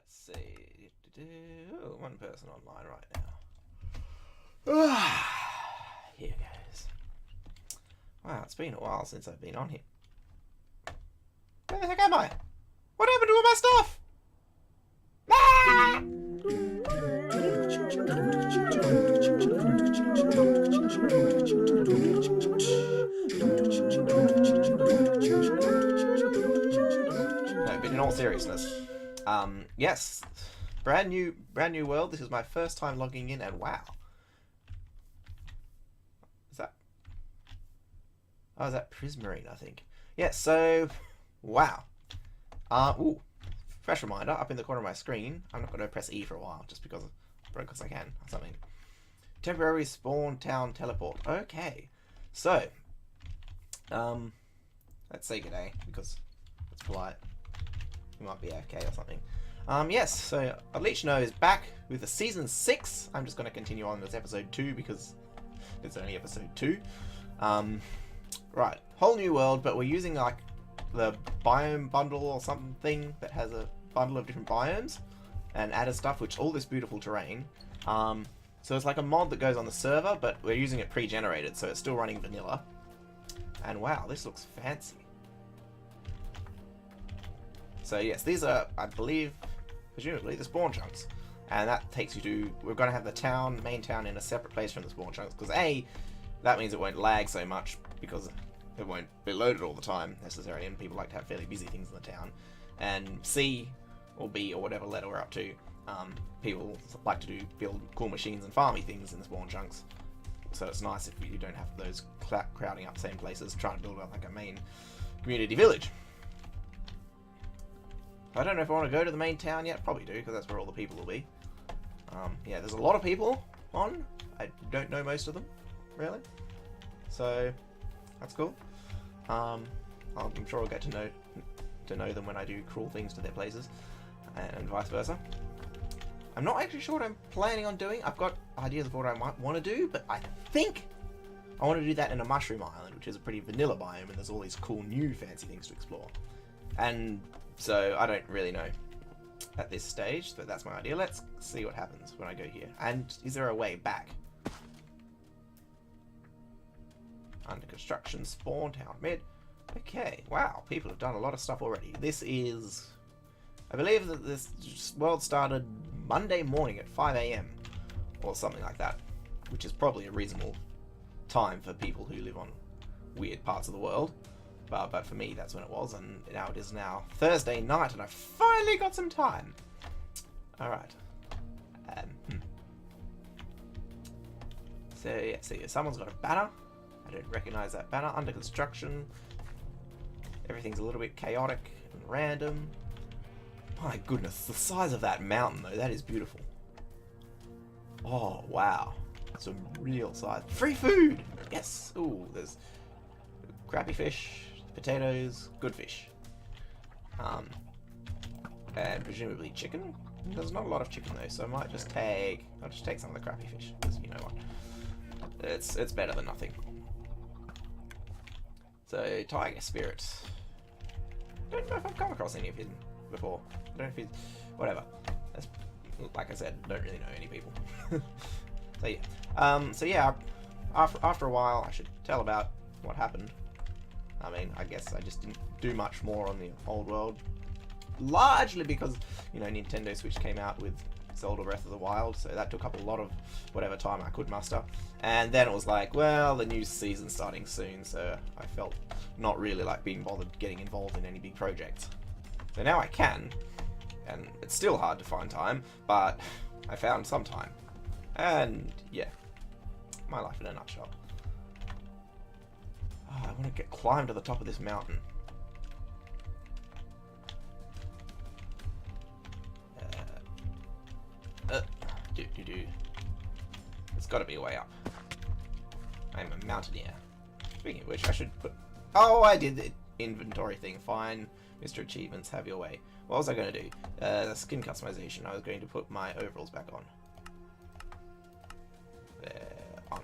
Let's see. Oh, one person online right now. Here goes. Wow, it's been a while since I've been on here. Where the heck am I? What happened to all my stuff? Ah! No, but in all seriousness, yes, brand new world. This is my first time logging in, and wow, is that? Oh, is that Prismarine? I think. Yeah. So, wow. Ooh, fresh reminder up in the corner of my screen. I'm not going to press E for a while, just because I can or something. Temporary spawn town teleport. Okay, so, let's say g'day because it's polite. You might be AFK or something. Yes, so Otlichno is back with the season 6. I'm just going to continue on with episode 2 because it's only episode 2. Right, whole new world, but we're using like the biome bundle or something that has a bundle of different biomes and added stuff, which all this beautiful terrain. So it's like a mod that goes on the server, but we're using it pre-generated, so it's still running vanilla. And wow, this looks fancy. So yes, these are, I believe, presumably the spawn chunks. And that takes you to, we're going to have the main town in a separate place from the spawn chunks, because A, that means it won't lag so much, because it won't be loaded all the time, necessarily, and people like to have fairly busy things in the town. And C, or B, or whatever letter we're up to, people like to build cool machines and farmy things in the spawn chunks. So it's nice if you don't have those crowding up the same places, trying to build up like a main community village. I don't know if I want to go to the main town yet. Probably do, because that's where all the people will be. Yeah, there's a lot of people on. I don't know most of them, really. So, that's cool. I'm sure I'll get to know them when I do cruel things to their places, and vice versa. I'm not actually sure what I'm planning on doing. I've got ideas of what I might want to do, but I think I want to do that in a mushroom island, which is a pretty vanilla biome, and there's all these cool new fancy things to explore. And so I don't really know at this stage, but that's my idea. Let's see what happens when I go here. And is there a way back? Under construction, spawn town mid. Okay, wow, people have done a lot of stuff already. This is, I believe that this world started Monday morning at 5 AM or something like that, which is probably a reasonable time for people who live on weird parts of the world. But for me, that's when it was, and now it is now Thursday night, and I finally got some time. Alright. So, yeah, see, someone's got a banner. I don't recognize that banner. Under construction. Everything's a little bit chaotic and random. My goodness, the size of that mountain, though, that is beautiful. Oh, wow. Some real size. Free food! Yes! Ooh, there's crappy fish. Potatoes, good fish, and presumably chicken. There's not a lot of chicken though, so I might just take. I'll just take some of the crappy fish because you know what, it's better than nothing. So tiger spirit. Don't know if I've come across any of him before. I don't know if he's whatever. That's, like I said, don't really know any people. So yeah. After a while, I should tell about what happened. I mean, I guess I just didn't do much more on the old world. Largely because, you know, Nintendo Switch came out with Zelda Breath of the Wild, so that took up a lot of whatever time I could muster. And then it was like, well, the new season's starting soon, so I felt not really like being bothered getting involved in any big projects. So now I can, and it's still hard to find time, but I found some time. And, yeah, my life in a nutshell. I want to climb to the top of this mountain. There's got to be a way up. I'm a mountaineer. Speaking of which, I should put... Oh, I did the inventory thing. Fine. Mr. Achievements, have your way. What was I going to do? Skin customization. I was going to put my overalls back on. On.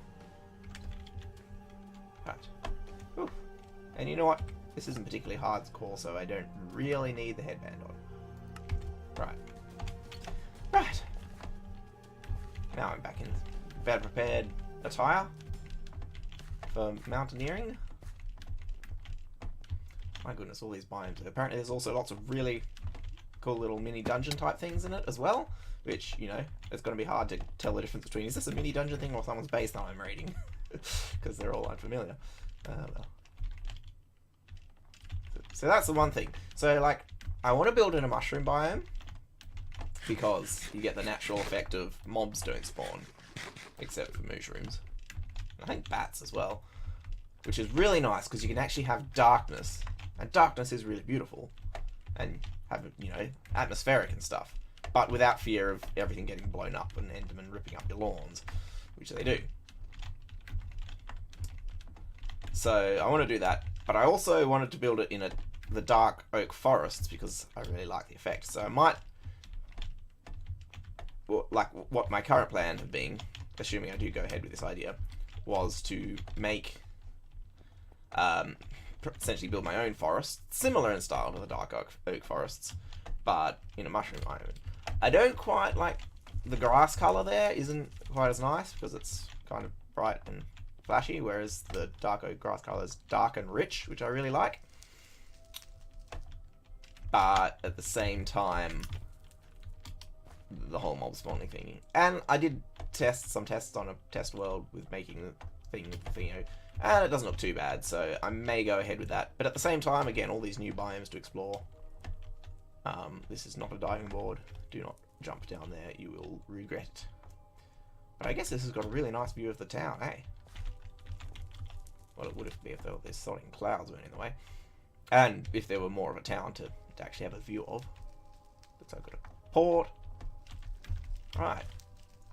Right. Ooh. And you know what? This isn't particularly hardcore, so I don't really need the headband on. Right. better prepared attire for mountaineering. My goodness, all these biomes. Apparently there's also lots of really cool little mini dungeon type things in it as well, which, you know, it's going to be hard to tell the difference between, is this a mini dungeon thing or someone's base that I'm raiding? Because they're all unfamiliar. Well. So that's the one thing. So, like, I want to build in a mushroom biome because you get the natural effect of mobs don't spawn, except for mushrooms. I think bats as well, which is really nice because you can actually have darkness, and darkness is really beautiful, and have, you know, atmospheric and stuff, but without fear of everything getting blown up and Endermen ripping up your lawns, which they do. So I want to do that, but I also wanted to build it in the dark oak forests because I really like the effect. So I might, well, like what my current plan had been, assuming I do go ahead with this idea, was to make, essentially build my own forest, similar in style to the dark oak forests, but in a mushroom biome. I don't quite like the grass colour there, isn't quite as nice because it's kind of bright and flashy, whereas the dark oak grass colour is dark and rich, which I really like. But at the same time, the whole mob spawning thing. And I did some tests on a test world with making the thing, and it doesn't look too bad, so I may go ahead with that. But at the same time, again, all these new biomes to explore. This is not a diving board. Do not jump down there, you will regret it. But I guess this has got a really nice view of the town, eh? Well, it would be if there were this sorting clouds weren't in the way. And if there were more of a town to actually have a view of. Looks like I've got a port. Right.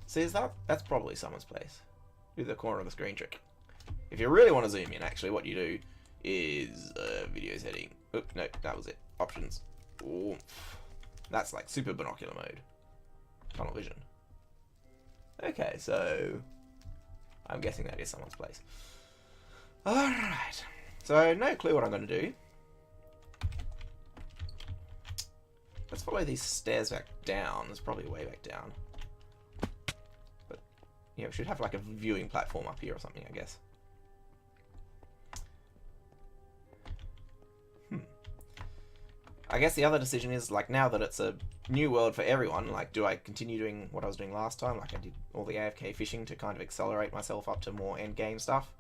See, that's probably someone's place. Do the corner of the screen trick. If you really want to zoom in, actually, what you do is video setting. Oop, no, that was it. Options. Ooh. That's like super binocular mode. Tunnel vision. Okay, so I'm guessing that is someone's place. Alright. So, no clue what I'm going to do. Let's follow these stairs back down. There's probably a way back down. But, yeah, we should have like a viewing platform up here or something, I guess. I guess the other decision is, like, now that it's a new world for everyone, like, do I continue doing what I was doing last time? Like, I did all the AFK fishing to kind of accelerate myself up to more endgame stuff.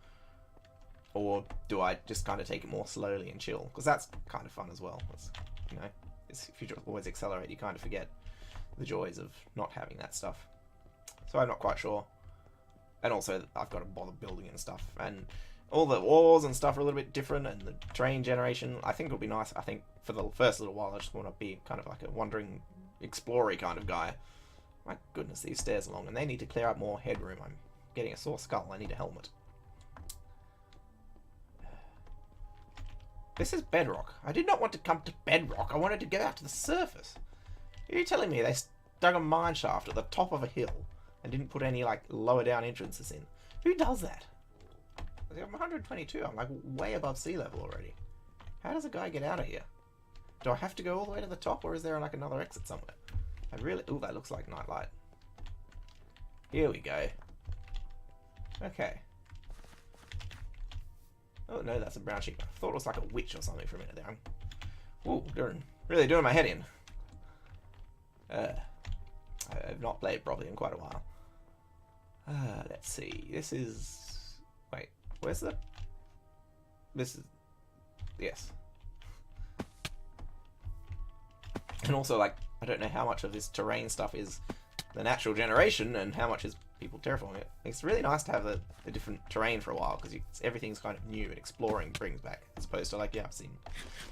Or do I just kind of take it more slowly and chill? Because that's kind of fun as well. It's, you know, if you just always accelerate, you kind of forget the joys of not having that stuff. So I'm not quite sure. And also, I've got to bother building and stuff. And all the wars and stuff are a little bit different, and the terrain generation, I think it'll be nice. I think for the first little while, I just want to be kind of like a wandering, explorer kind of guy. My goodness, these stairs are long, and they need to clear out more headroom. I'm getting a sore skull. I need a helmet. This is bedrock. I did not want to come to bedrock. I wanted to get out to the surface. Are you telling me they dug a mine shaft at the top of a hill and didn't put any, like, lower down entrances in? Who does that? I'm 122. I'm, like, way above sea level already. How does a guy get out of here? Do I have to go all the way to the top, or is there, like, another exit somewhere? I really... Ooh, that looks like nightlight. Here we go. Okay. Oh, no, that's a brown sheep. I thought it was like a witch or something for a minute there. Ooh, really doing my head in. I have not played properly in quite a while. Let's see. This is... Wait, where's the... This is... Yes. And also, like, I don't know how much of this terrain stuff is the natural generation and how much is people terraforming it. It's really nice to have a different terrain for a while because everything's kind of new and exploring brings back, as opposed to, like, yeah, I've seen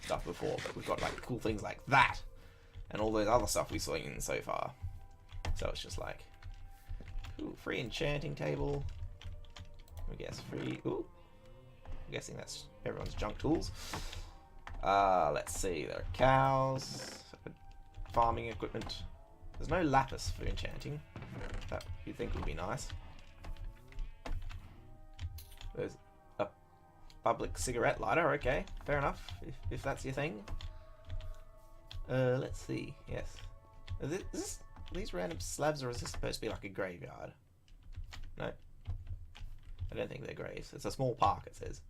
stuff before, but we've got, like, cool things like that and all those other stuff we've seen so far. So it's just like, ooh, free enchanting table. I guess free. Ooh, I'm guessing that's everyone's junk tools. Let's see. There are cows, farming equipment. There's no lapis for enchanting. That you'd think would be nice. There's a public cigarette lighter. Okay, fair enough. If that's your thing. Let's see. Yes. Is this these random slabs, or is this supposed to be like a graveyard? No. I don't think they're graves. It's a small park, it says.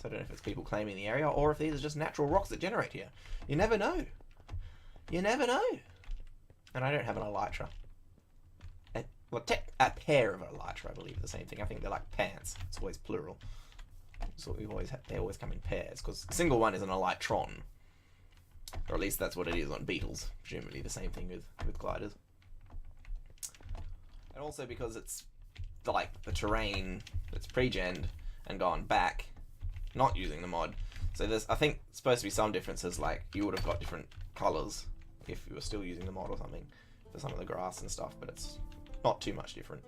So I don't know if it's people claiming the area or if these are just natural rocks that generate here. You never know. You never know. And I don't have an elytra. Well, a pair of elytra, I believe, are the same thing. I think they're like pants. It's always plural. So they always come in pairs, because a single one is an elytron. Or at least that's what it is on beetles. Presumably the same thing with gliders. And also because it's like the terrain that's pre-genned and gone back, not using the mod. So there's, I think, supposed to be some differences, like you would have got different colours if you were still using the mod or something for some of the grass and stuff, but it's not too much different.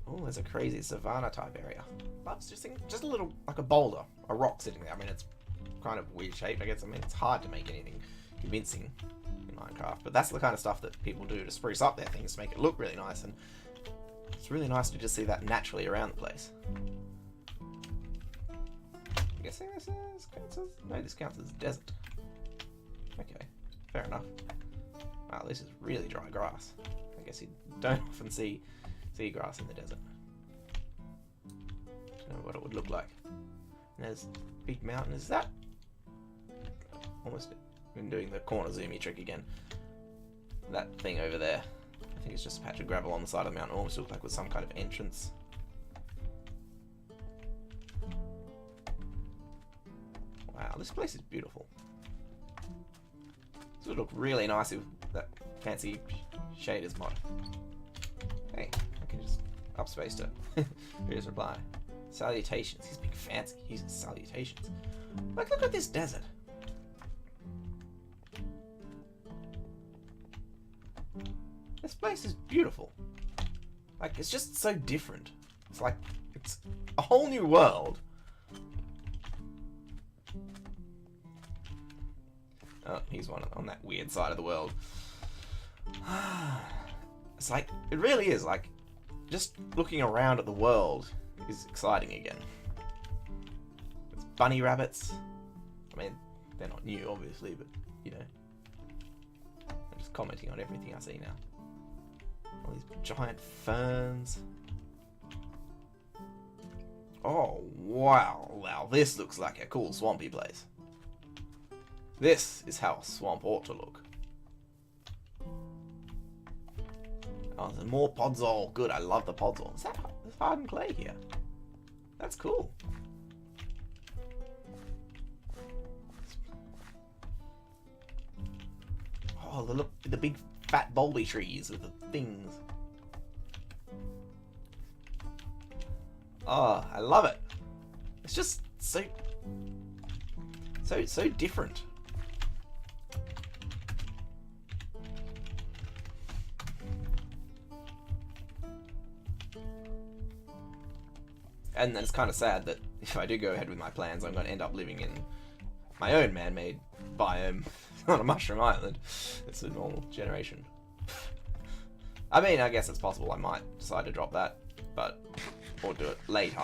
Oh, there's a crazy savanna type area. That's just a little, like a boulder, a rock sitting there. I mean, it's kind of weird shaped, I guess. I mean, it's hard to make anything convincing in Minecraft, but that's the kind of stuff that people do to spruce up their things, to make it look really nice, and it's really nice to just see that naturally around the place. I'm guessing this counts as... No, this counts as desert. Okay, fair enough. Wow, this is really dry grass. I guess you don't often see grass in the desert. Don't know what it would look like. And there's a big mountain. Is that... Almost been doing the corner zoomy trick again. That thing over there. I think it's just a patch of gravel on the side of the mountain. Almost looks like with some kind of entrance. Wow, this place is beautiful. This would look really nice with that fancy shaders mod. Hey, I can just upspace to read his reply. Salutations. He's big fancy. He uses salutations. Like, look at this desert. This place is beautiful. Like, it's just so different. It's like, it's a whole new world. Oh, he's one on that weird side of the world. It's like, it really is, like, just looking around at the world is exciting again. There's bunny rabbits. I mean, they're not new, obviously, but, you know. I'm just commenting on everything I see now. All these giant ferns. Oh, wow. Wow, this looks like a cool swampy place. This is how a swamp ought to look. Oh, there's more podzol. Good, I love the podzol. Is that there's hardened clay here? That's cool. Oh, look at the big fat bulby trees with the things. Oh, I love it. It's just so different. And then it's kind of sad that if I do go ahead with my plans, I'm going to end up living in my own man-made biome on a mushroom island. It's a normal generation. I mean, I guess it's possible I might decide to drop that, but or do it later,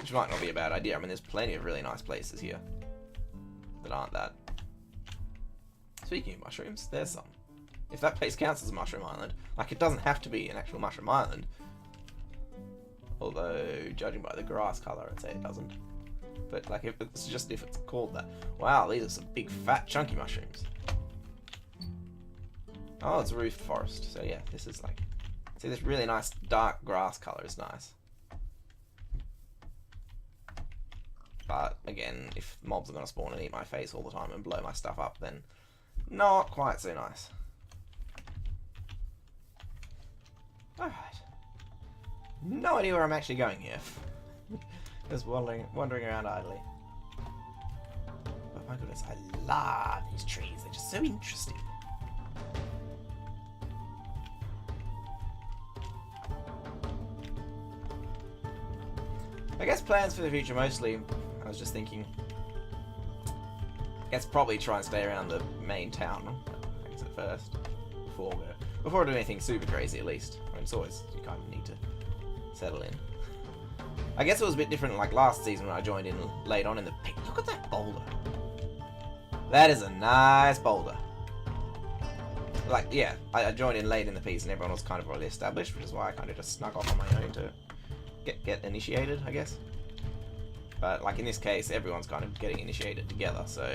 which might not be a bad idea. I mean, there's plenty of really nice places here that aren't that. Speaking of mushrooms, there's some. If that place counts as a mushroom island, like, it doesn't have to be an actual mushroom island. Although, judging by the grass colour, I'd say it doesn't. But, like, if it's called that. Wow, these are some big, fat, chunky mushrooms. Oh, it's a roofed forest. So, yeah, this is like... See, this really nice dark grass colour is nice. But, again, if mobs are going to spawn and eat my face all the time and blow my stuff up, then not quite so nice. Alright. No idea where I'm actually going here. Just wandering around idly. But my goodness, I love these trees. They're just so interesting. I guess plans for the future mostly, I was just thinking, I guess probably try and stay around the main town, I guess at first, before I do anything super crazy at least. I mean, it's always, you kind of need to settle in. I guess it was a bit different like last season when I joined in late on in the pick. Look at that boulder. That is a nice boulder. like, yeah, I joined in late in the piece and everyone was kind of already established, which is why I kind of just snuck off on my own to get initiated, I guess. But, like, in this case, everyone's kind of getting initiated together, so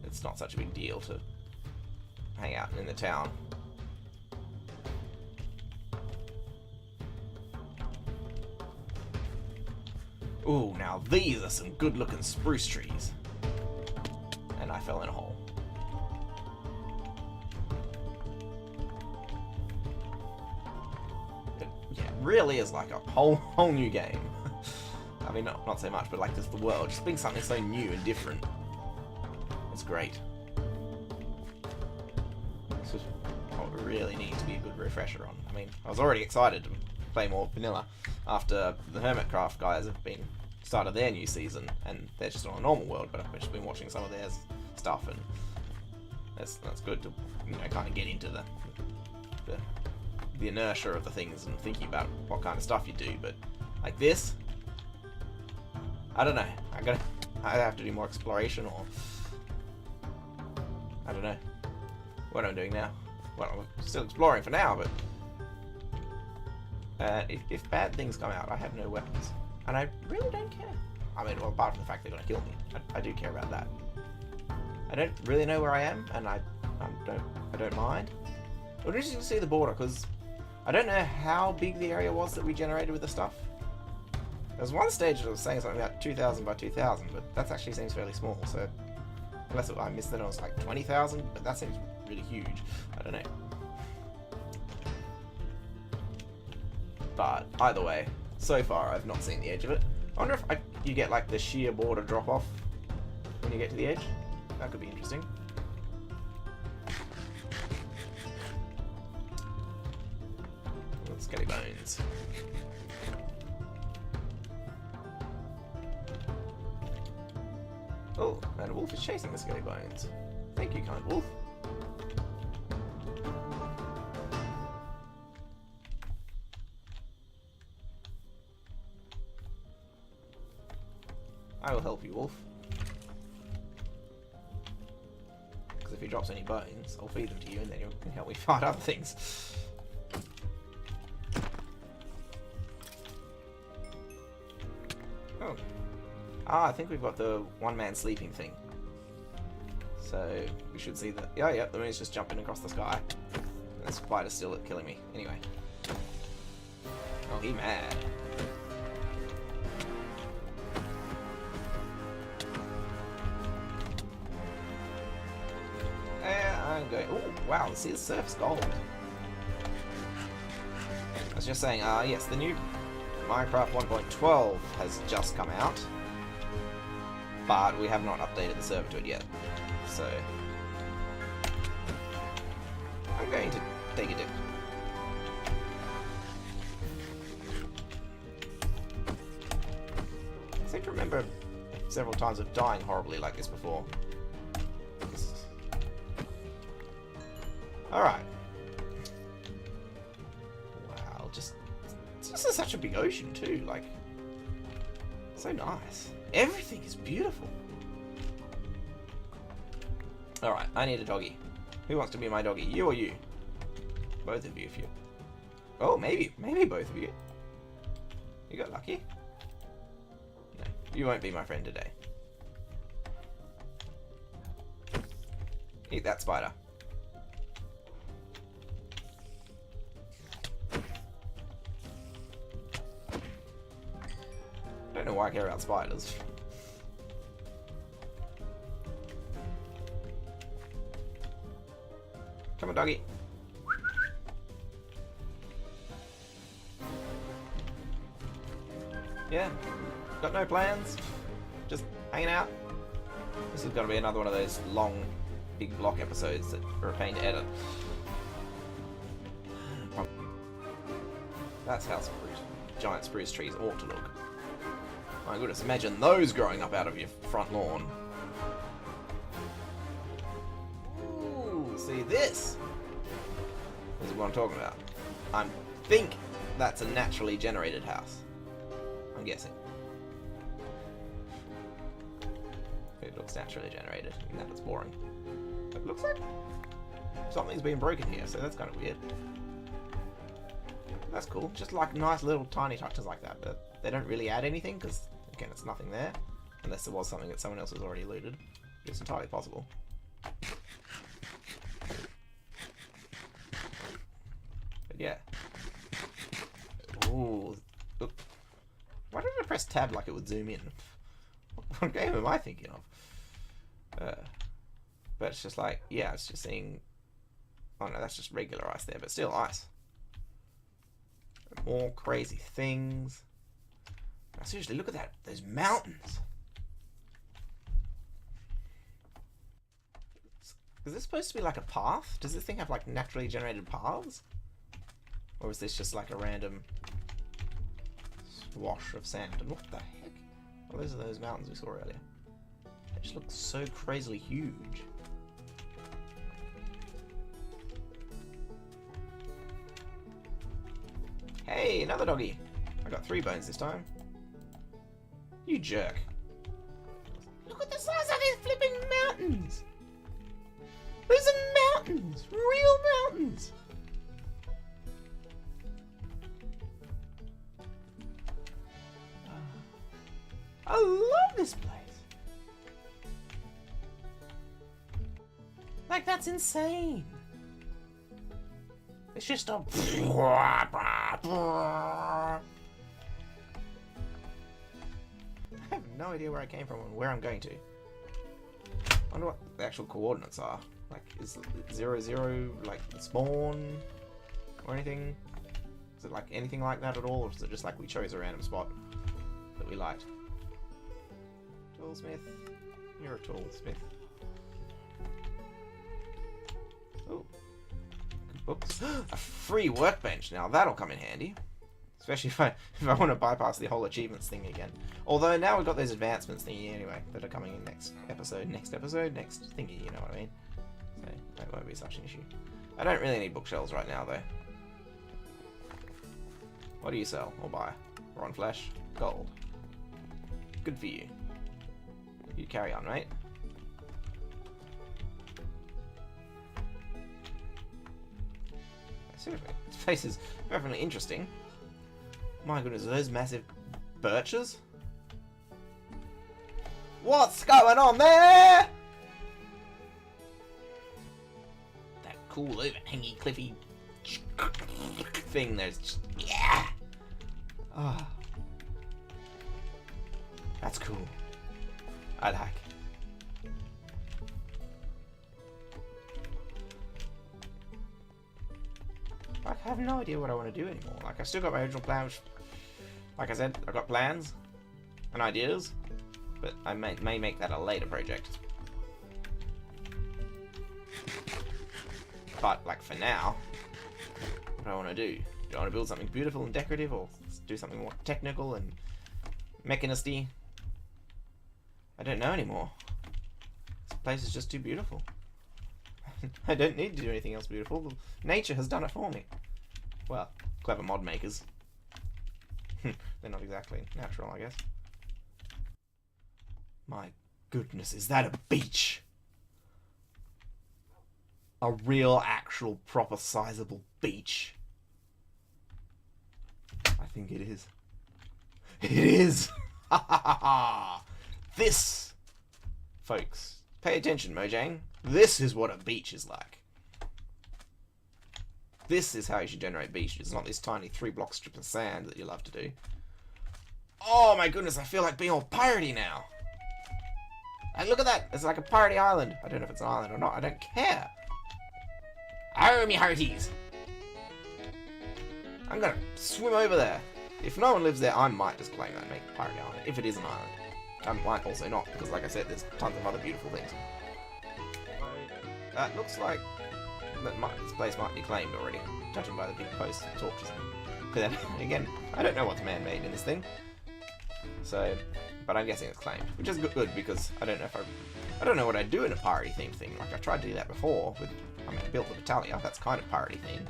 it's not such a big deal to hang out in the town. Ooh, now these are some good-looking spruce trees. And I fell in a hole. It, yeah, really is like a whole new game. I mean, not so much, but like just the world. Just being something so new and different. It's great. This is what we really need to be a good refresher on. I mean, I was already excited to play more vanilla after the Hermitcraft guys have been started their new season, and they're just on a normal world, but I've just been watching some of their stuff, and that's good to, you know, kind of get into the inertia of the things and thinking about what kind of stuff you do. But like this, I don't know. I have to do more exploration, or I don't know what I'm doing now. Well, I'm still exploring for now, but if bad things come out, I have no weapons. And I really don't care. I mean, well, apart from the fact they're going to kill me, I do care about that. I don't really know where I am, and I don't mind. It would be interesting to see the border, because I don't know how big the area was that we generated with the stuff. There was one stage that was saying something about 2,000 by 2,000, but that actually seems fairly small, so unless I missed that, it was like 20,000, but that seems really huge. I don't know. But either way, so far I've not seen the edge of it. I wonder if you get like the sheer border drop off when you get to the edge. That could be interesting. Skelly bones. Oh, and a wolf is chasing the skelly bones. Thank you, kind wolf. I will help you, wolf. Because if he drops any bones, I'll feed them to you, and then you can help me fight other things. Oh. Ah, I think we've got the one-man sleeping thing. So, we should see that. Yeah, the moon's just jumping across the sky. And the spider's still killing me. Anyway. Oh, he mad. I'm going. Oh, wow, see the surf's gold. I was just saying, yes, the new Minecraft 1.12 has just come out, but we have not updated the server to it yet, so I'm going to take a dip. I seem to remember several times of dying horribly like this before. Alright. Wow, this is such a big ocean too, like, so nice. Everything is beautiful. Alright, I need a doggy. Who wants to be my doggy? You or you? Both of you if you... Oh, maybe both of you. You got lucky. No, you won't be my friend today. Eat that spider. I don't know why I care about spiders. Come on, doggy. Yeah, got no plans. Just hanging out. This is going to be another one of those long, big block episodes that are a pain to edit. That's how giant spruce trees ought to look. My goodness, imagine those growing up out of your front lawn. Ooh, see this? This is what I'm talking about. I think that's a naturally generated house. I'm guessing. It looks naturally generated, and that looks boring. It looks like... something's been broken here, so that's kind of weird. That's cool. Just like nice little tiny touches like that, but they don't really add anything because, again, it's nothing there. Unless there was something that someone else has already looted. It's entirely possible. But yeah. Ooh. Oop. Why did I press tab like it would zoom in? What game am I thinking of? But it's just like, yeah, it's just seeing... Oh no, that's just regular ice there, but still ice. More crazy things. Now, seriously, look at that. Those mountains. Is this supposed to be like a path? Does this thing have like naturally generated paths? Or is this just like a random swash of sand? And what the heck? Oh, those are those mountains we saw earlier. They just look so crazily huge. Hey, another doggy. I got 3 bones this time. You jerk. Look at the size of these flipping mountains. Those are mountains. Real mountains. I love this place. Like, that's insane. It's just a... I have no idea where I came from and where I'm going to. I wonder what the actual coordinates are. Like, is 0, 0, like, spawn? Or anything? Is it like anything like that at all? Or is it just like we chose a random spot that we liked? Toolsmith. You're a toolsmith. Oh. Good books. A free workbench. Now that'll come in handy. Especially if I want to bypass the whole achievements thing again. Although now we've got those advancements thingy anyway that are coming in next episode, next thingy, you know what I mean? So that won't be such an issue. I don't really need bookshelves right now though. What do you sell or buy? Raw flesh? Gold. Good for you. You carry on, mate. Seriously, this place is definitely interesting. My goodness, are those massive birches? What's going on there? That cool overhangy cliffy thing there's just, yeah. Oh. That's cool. I like. I have no idea what I want to do anymore. Like, I've still got my original plan, which, like I said, I've got plans and ideas, but I may make that a later project. But, like, for now, what do I want to do? Do I want to build something beautiful and decorative, or do something more technical and mechanisty? I don't know anymore. This place is just too beautiful. I don't need to do anything else beautiful. Nature has done it for me. Well, clever mod makers. They're not exactly natural, I guess. My goodness, is that a beach? A real, actual, proper, sizable beach. I think it is. It is! This, folks, pay attention, Mojang. This is what a beach is like. This is how you should generate beaches, not this tiny 3-block strip of sand that you love to do. Oh my goodness, I feel like being all piratey now. And look at that, it's like a piratey island. I don't know if it's an island or not, I don't care. Oh, me hearties. I'm gonna swim over there. If no one lives there, I might just claim that and make a piratey island, if it is an island. I might also not, because like I said, there's tons of other beautiful things. It looks like this place might be claimed already, judging by the big posts and torches. But then, again, I don't know what's man-made in this thing. So, but I'm guessing it's claimed, which is good because I don't know if I don't know what I'd do in a piratey themed thing. Like I tried to do that before with, I mean, I built the battalion. That's kind of piratey themed.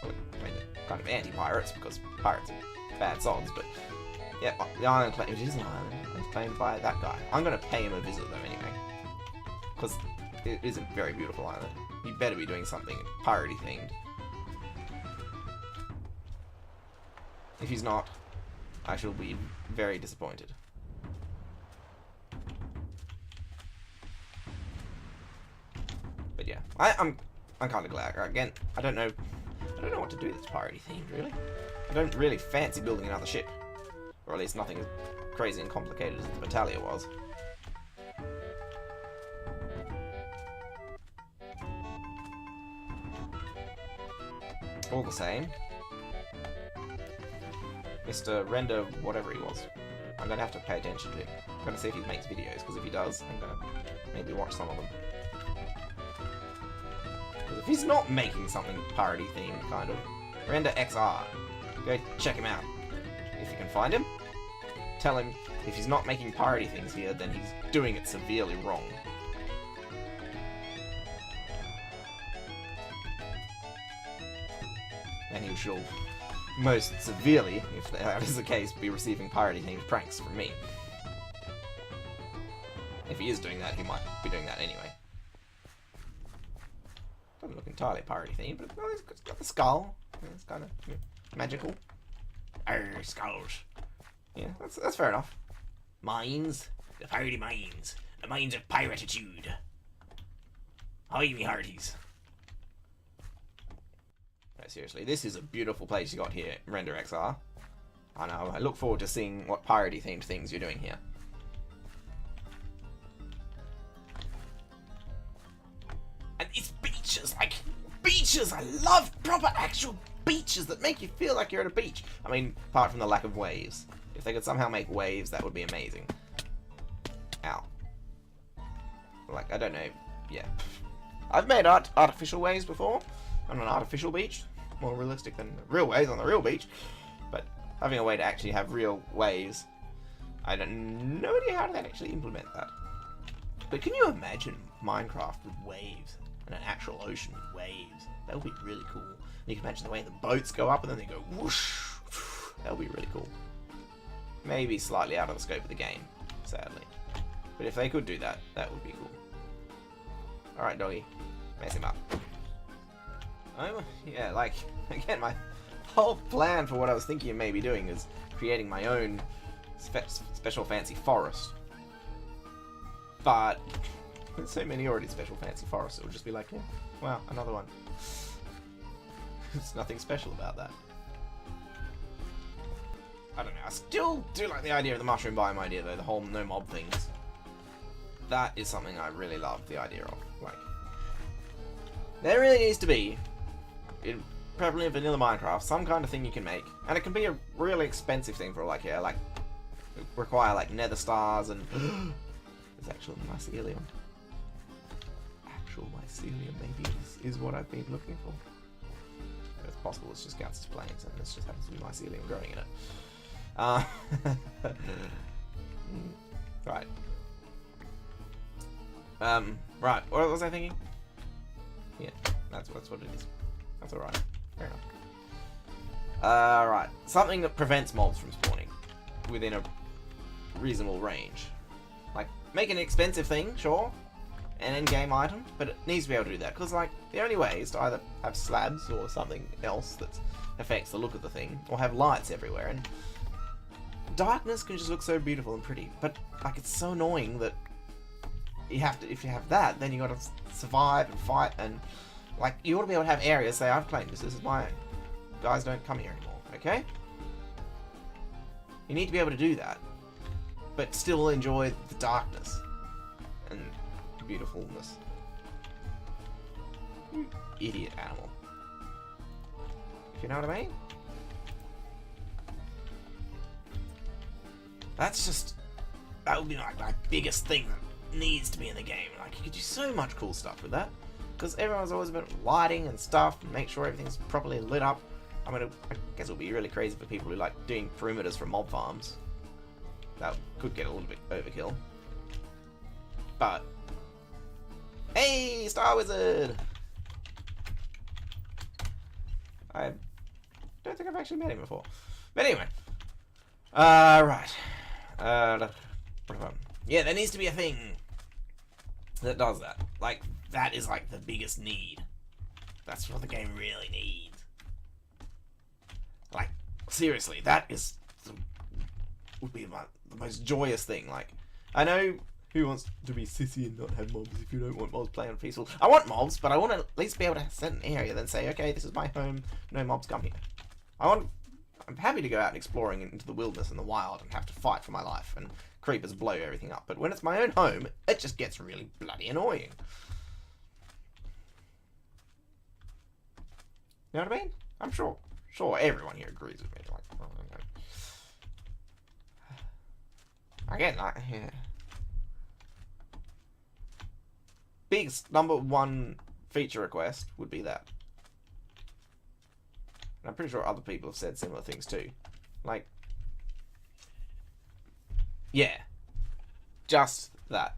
Well, I mean, kind of anti-pirates because pirates are bad sods, but yeah, the island claimed. It is an island. It's claimed by that guy. I'm gonna pay him a visit though anyway, because it isn't very beautiful either. You better be doing something piratey themed. If he's not, I shall be very disappointed. But yeah, I'm kind of glad. Again, I don't know what to do that's piratey themed really. I don't really fancy building another ship, or at least nothing as crazy and complicated as the Battalion was. All the same, Mr. Render, whatever he was, I'm gonna have to pay attention to him. I'm gonna see if he makes videos, because if he does, I'm gonna maybe watch some of them. Because if he's not making something parody themed, kind of, Render XR, go check him out. If you can find him, tell him if he's not making parody things here, then he's doing it severely wrong. And he shall most severely, if that is the case, be receiving parody-themed pranks from me. If he is doing that, he might be doing that anyway. Doesn't look entirely parody-themed, but well, it's got the skull. Yeah, it's kind of magical. Arr, skulls. Yeah, that's fair enough. Mines, the parody mines, the mines of piratitude. Hi, me hearties. No, seriously, this is a beautiful place you got here, Render XR. I know, I look forward to seeing what piratey-themed things you're doing here. And it's beaches, like, beaches! I love proper actual beaches that make you feel like you're at a beach. I mean, apart from the lack of waves. If they could somehow make waves, that would be amazing. Ow. Like, I don't know, yeah. I've made artificial waves before on an artificial beach. More realistic than real waves on the real beach. But having a way to actually have real waves, I don't no idea how to actually implement that. But can you imagine Minecraft with waves and an actual ocean with waves? That would be really cool. And you can imagine the way the boats go up and then they go whoosh. That would be really cool. Maybe slightly out of the scope of the game, sadly. But if they could do that, that would be cool. Alright, doggy. Mess him up. Yeah, like, again, my whole plan for what I was thinking of maybe doing is creating my own special fancy forest. But there's so many already special fancy forests, it would just be like, yeah, wow, another one. There's nothing special about that. I don't know, I still do like the idea of the mushroom biome idea though, the whole no mob things. That is something I really love the idea of. Like, there really needs to be, preferably in vanilla Minecraft, some kind of thing you can make, and it can be a really expensive thing for like, yeah, like, require like nether stars and there's actual mycelium. Actual mycelium maybe is what I've been looking for. If it's possible, it's just Gauss's plains and this just happens to be mycelium growing in it. Right. Right, what was I thinking? Yeah, that's what it is. That's alright. Fair enough. Right. Something that prevents mobs from spawning within a reasonable range. Like, make an expensive thing, sure, an in-game item, but it needs to be able to do that, because, like, the only way is to either have slabs or something else that affects the look of the thing, or have lights everywhere, and darkness can just look so beautiful and pretty, but, like, it's so annoying that you have to, if you have that, then you gotta survive and fight, and, like, you ought to be able to have areas, say, I've claimed this is my own. Guys, don't come here anymore, okay? You need to be able to do that, but still enjoy the darkness and beautifulness. You idiot animal. If you know what I mean? That's just, that would be like my biggest thing that needs to be in the game. Like, you could do so much cool stuff with that. Because everyone's always about lighting and stuff, and make sure everything's properly lit up. I guess it would be really crazy for people who like doing perimeters from mob farms. That could get a little bit overkill. But, hey, Star Wizard! I don't think I've actually met him before. But anyway. Right. Yeah, there needs to be a thing that does that. Like, that is like the biggest need. That's what the game really needs. Like, seriously, that is would be the most joyous thing. Like, I know who wants to be sissy and not have mobs if you don't want mobs playing peaceful. I want mobs, but I want to at least be able to set an area, then say, okay, this is my home, no mobs come here. I'm happy to go out and exploring into the wilderness and the wild and have to fight for my life and creepers blow everything up. But when it's my own home, it just gets really bloody annoying. You know what I mean? I'm sure everyone here agrees with me. Like, again, yeah. Biggest number one feature request would be that. And I'm pretty sure other people have said similar things too. Like, yeah, just that.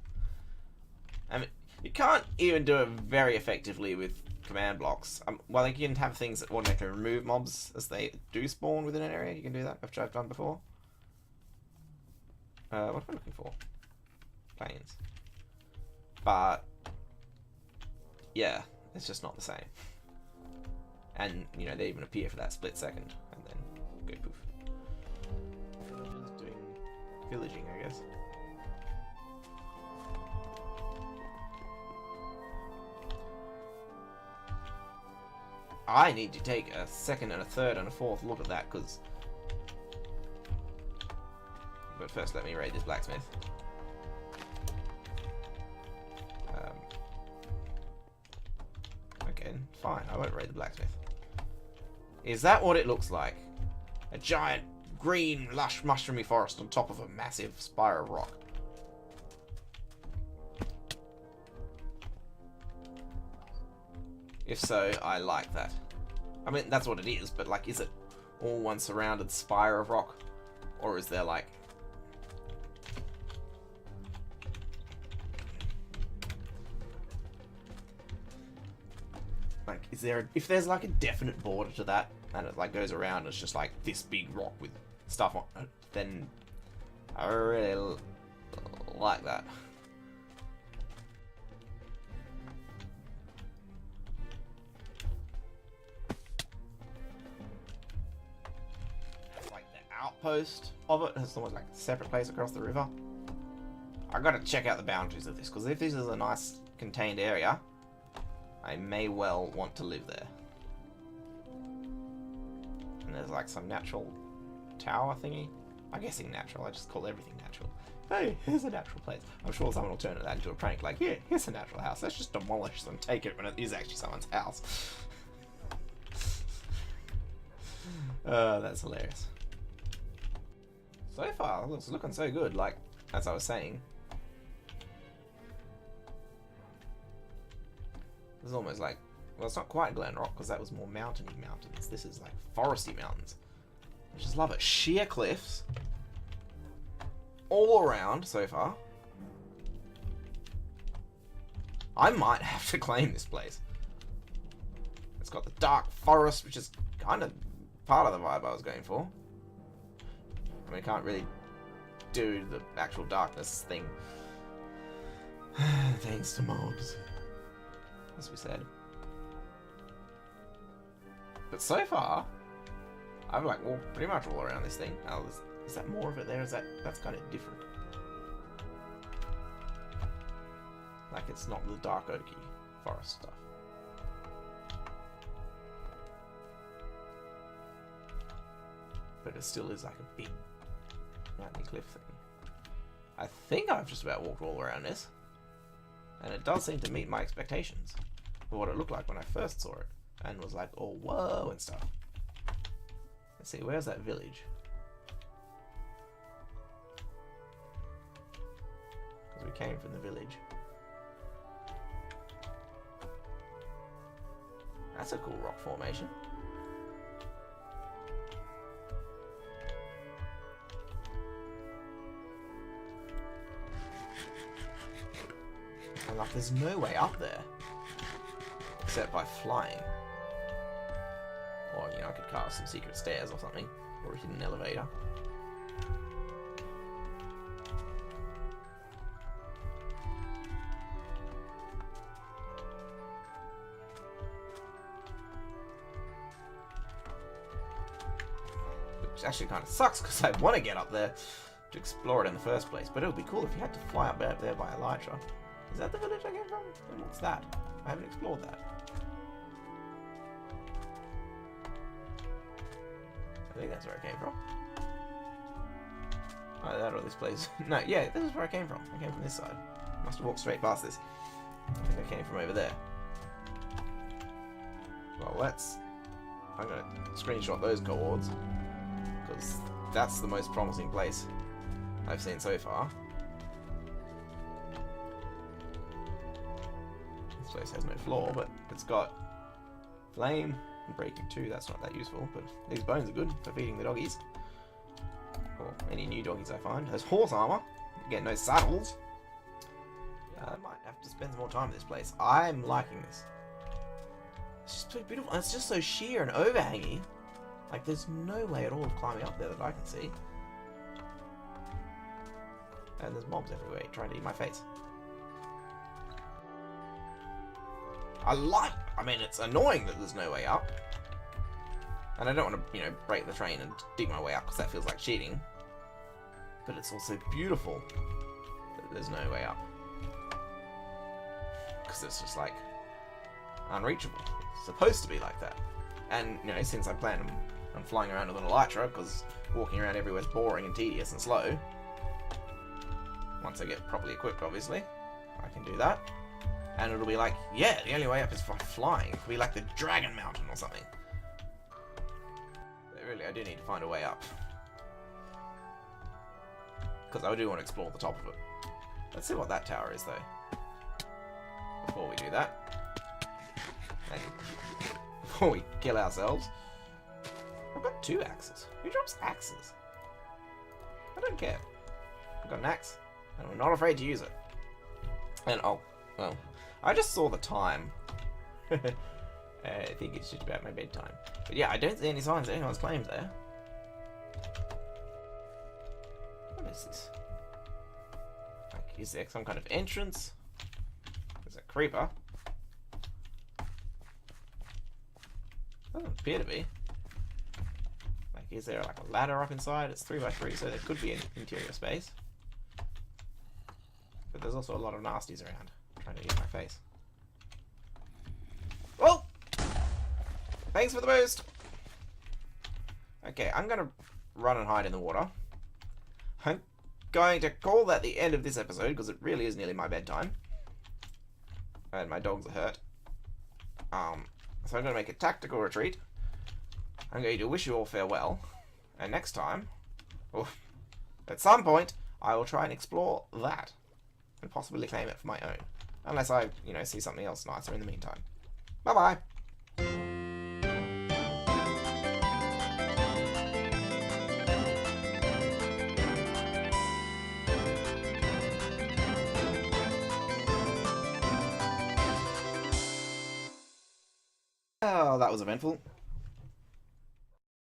I mean, you can't even do it very effectively with command blocks. Well, you can have things that automatically remove mobs as they do spawn within an area. You can do that, which I've done before. What am I looking for? Planes. But yeah, it's just not the same. And, you know, they even appear for that split second, and then go poof. Villagers doing villaging, I guess. I need to take a second and a third and a fourth look at that, because... But first let me raid this blacksmith. Okay, fine, I won't raid the blacksmith. Is that what it looks like? A giant, green, lush, mushroomy forest on top of a massive spire of rock. If so, I like that. I mean, that's what it is, but, like, is it all one surrounded spire of rock? Or is there, like... is there, if there's like a definite border to that, and it like goes around, and it's just like this big rock with stuff on it, then I really like that. Like the outpost of it, it's almost like a separate place across the river. I gotta check out the boundaries of this, because if this is a nice contained area, I may well want to live there. And there's like some natural tower thingy. I'm guessing natural, I just call everything natural. Hey, here's a natural place. I'm sure someone will turn that into a prank, like, yeah, here's a natural house. Let's just demolish them and take it when it is actually someone's house. That's hilarious. So far, it's looking so good, like, as I was saying. This is almost like, well, it's not quite Glen Rock because that was more mountainy mountains. This is like foresty mountains. I just love it. Sheer cliffs all around so far. I might have to claim this place. It's got the dark forest, which is kind of part of the vibe I was going for. I mean, I can't really do the actual darkness thing. Thanks to mobs. As we said. But so far, I've like walked pretty much all around this thing. Oh, is that more of it there? That's kind of different. Like it's not the dark oaky forest stuff. But it still is like a big mountain cliff thing. I think I've just about walked all around this. And it does seem to meet my expectations for what it looked like when I first saw it. And was like, oh, whoa, and stuff. Let's see, where's that village? Because we came from the village. That's a cool rock formation. And like, there's no way up there. Except by flying. Or, you know, I could carve some secret stairs or something. Or a hidden elevator. Which actually kind of sucks because I want to get up there to explore it in the first place. But it would be cool if you had to fly up there by Elytra. Is that the village I came from? And what's that? I haven't explored that. I think that's where I came from. Either that or this place. No, yeah, this is where I came from. I came from this side. Must have walked straight past this. I think I came from over there. Well, I'm going to screenshot those coords, because that's the most promising place I've seen so far. This place has no floor, but it's got flame and breaking 2. That's not that useful, but these bones are good for feeding the doggies. Or any new doggies I find. There's horse armor. Again, no saddles. I might have to spend some more time in this place. I'm liking this. It's just so beautiful. And it's just so sheer and overhanging. Like, there's no way at all of climbing up there that I can see. And there's mobs everywhere trying to eat my face. I mean, it's annoying that there's no way up. And I don't want to, break the train and dig my way up, because that feels like cheating. But it's also beautiful that there's no way up. Because it's just, like, unreachable. It's supposed to be like that. And, since I plan on flying around with an Elytra, because walking around everywhere is boring and tedious and slow. Once I get properly equipped, obviously, I can do that. And it'll be like, yeah, the only way up is by flying. It could be like the Dragon Mountain or something. But really, I do need to find a way up. Because I do want to explore the top of it. Let's see what that tower is, though. Before we do that. And before we kill ourselves. I've got 2 axes. Who drops axes? I don't care. I've got an axe, and I'm not afraid to use it. And, oh, well, I just saw the time. I think it's just about my bedtime. But yeah, I don't see any signs that anyone's claimed there. What is this? Like, is there some kind of entrance? There's a creeper. Doesn't appear to be. Like, is there like a ladder up inside? It's 3x3, so there could be an interior space. But there's also a lot of nasties around trying to eat my face. Well, thanks for the boost. Okay, I'm gonna run and hide in the water. I'm going to call that the end of this episode, because it really is nearly my bedtime. And my dogs are hurt. So I'm going to make a tactical retreat. I'm going to wish you all farewell. And next time, or at some point, I will try and explore that. And possibly claim it for my own. Unless I, see something else nicer in the meantime. Bye-bye! Oh, that was eventful.